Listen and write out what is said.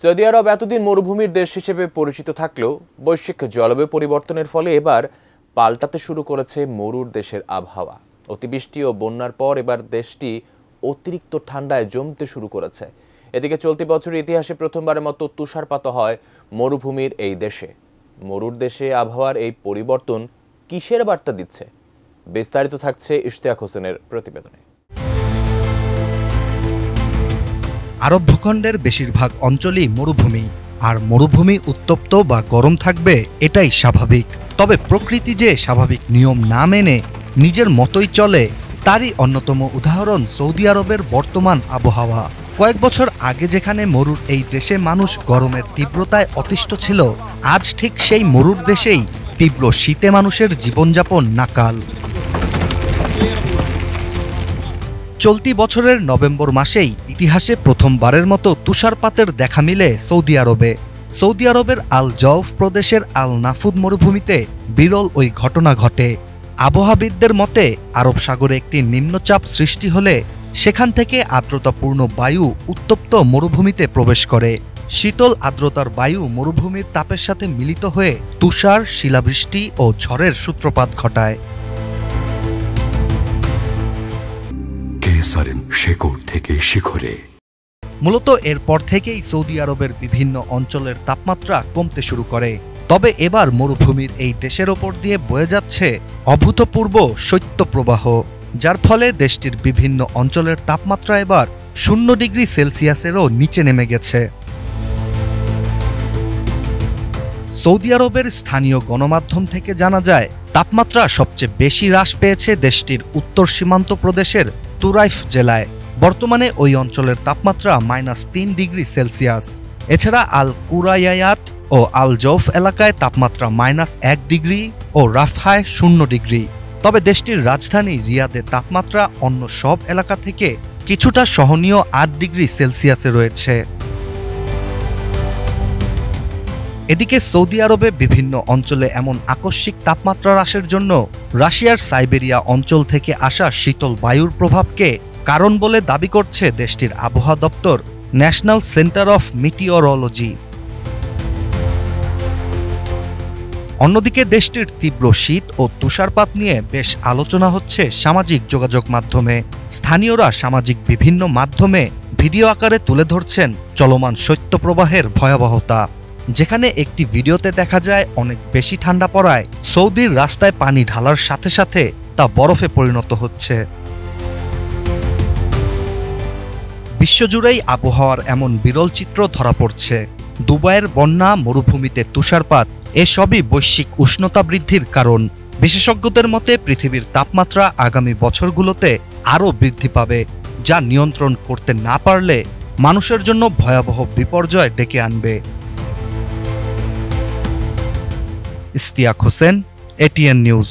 Saudi আরব এতদিন মরুভূমির দেশ হিসেবে পরিচিত থাকলেও বৈশ্বিক জলবায়ু পরিবর্তনের ফলে এবার পাল্টাতে শুরু করেছে মরুর দেশের আবহাওয়া। অতিবৃষ্টি ও বন্যার পর এবার দেশটি অতিরিক্ত ঠান্ডায় জমতে শুরু করেছে। এদিকে চলতি বছরের ইতিহাসে প্রথমবারের মতো তুষারপাত হয় মরুভূমির এই দেশে। মরুর দেশে আবহাওয়ার এই পরিবর্তন কিসের বার্তা দিচ্ছে? বিস্তারিত থাকছে ইশতিয়াক হোসেনের প্রতিবেদনে। আরব ভূখণ্ডের বেশিরভাগ অঞ্চলই মরুভূমি, আর মরুভূমি উত্তপ্ত বা গরম থাকবে এটাই স্বাভাবিক। তবে প্রকৃতি যে স্বাভাবিক নিয়ম না মেনে নিজের মতোই চলে, তারই অন্যতম উদাহরণ সৌদি আরবের বর্তমান আবহাওয়া। কয়েক বছর আগে যেখানে মরুর এই দেশে মানুষ গরমের তীব্রতায় অতিষ্ঠ ছিল, আজ ঠিক সেই মরুর দেশেই তীব্র শীতে মানুষের জীবনযাপন নাকাল। চলতি বছরের নভেম্বর মাসেই ইতিহাসে প্রথমবারের মতো তুষারপাতের দেখা মিলে সৌদি আরবে। সৌদি আরবের আল জৌফ প্রদেশের আল নাফুদ মরুভূমিতে বিরল ওই ঘটনা ঘটে। আবহাওয়াবিদদের মতে আরব সাগরে একটি নিম্নচাপ সৃষ্টি হলে সেখান থেকে আর্দ্রতাপূর্ণ বায়ু উত্তপ্ত মরুভূমিতে প্রবেশ করে। শীতল আর্দ্রতার বায়ু মরুভূমির তাপের সাথে মিলিত হয়ে তুষার, শিলাবৃষ্টি ও ঝড়ের সূত্রপাত ঘটায়। শেকড় থেকে শিখরে। মূলত এরপর থেকেই সৌদি আরবের বিভিন্ন অঞ্চলের তাপমাত্রা কমতে শুরু করে। তবে এবার মরুভূমির এই দেশের ওপর দিয়ে বয়ে যাচ্ছে অভূতপূর্ব শৈত্যপ্রবাহ, যার ফলে দেশটির বিভিন্ন অঞ্চলের তাপমাত্রা এবার 0 ডিগ্রি সেলসিয়াসেরও নিচে নেমে গেছে। সৌদি আরবের স্থানীয় গণমাধ্যম থেকে জানা যায়, তাপমাত্রা সবচেয়ে বেশি হ্রাস পেয়েছে দেশটির উত্তর সীমান্ত প্রদেশের তুরাইফ জেলায়। বর্তমানে ওই অঞ্চলের তাপমাত্রা -3 ডিগ্রি সেলসিয়াস। এছাড়া আল কুরাইয়াত ও আল জৌফ এলাকায় তাপমাত্রা -1 ডিগ্রি ও রাফায় 0 ডিগ্রি। তবে দেশটির রাজধানী রিয়াদে তাপমাত্রা অন্য সব এলাকা থেকে কিছুটা সহনীয় 8 ডিগ্রি সেলসিয়াসে রয়েছে। এদিকে সৌদি আরবে বিভিন্ন অঞ্চলে এমন আকস্মিক তাপমাত্রা হ্রাসের জন্য রাশিয়ার সাইবেরিয়া অঞ্চল থেকে আসা শীতল বায়ুর প্রভাবকে কারণ বলে দাবি করছে দেশটির আবহাওয়া দপ্তর, ন্যাশনাল সেন্টার অফ মিটিওরোলজি। অন্যদিকে দেশটির তীব্র শীত ও তুষারপাত নিয়ে বেশ আলোচনা হচ্ছে সামাজিক যোগাযোগ মাধ্যমে। স্থানীয়রা সামাজিক বিভিন্ন মাধ্যমে ভিডিও আকারে তুলে ধরছেন চলমান শৈত্যপ্রবাহের ভয়াবহতা, যেখানে একটি ভিডিওতে দেখা যায় অনেক বেশি ঠান্ডা পড়ায় সৌদির রাস্তায় পানি ঢালার সাথে সাথে তা বরফে পরিণত হচ্ছে। বিশ্বজুড়েই আবহাওয়ার এমন বিরল চিত্র ধরা পড়ছে। দুবাইয়ের বন্যা, মরুভূমিতে তুষারপাত, এসবই বৈশ্বিক উষ্ণতা বৃদ্ধির কারণ। বিশেষজ্ঞদের মতে পৃথিবীর তাপমাত্রা আগামী বছরগুলোতে আরও বৃদ্ধি পাবে, যা নিয়ন্ত্রণ করতে না পারলে মানুষের জন্য ভয়াবহ বিপর্যয় ডেকে আনবে। Ishtiaq Hossain, ATN news.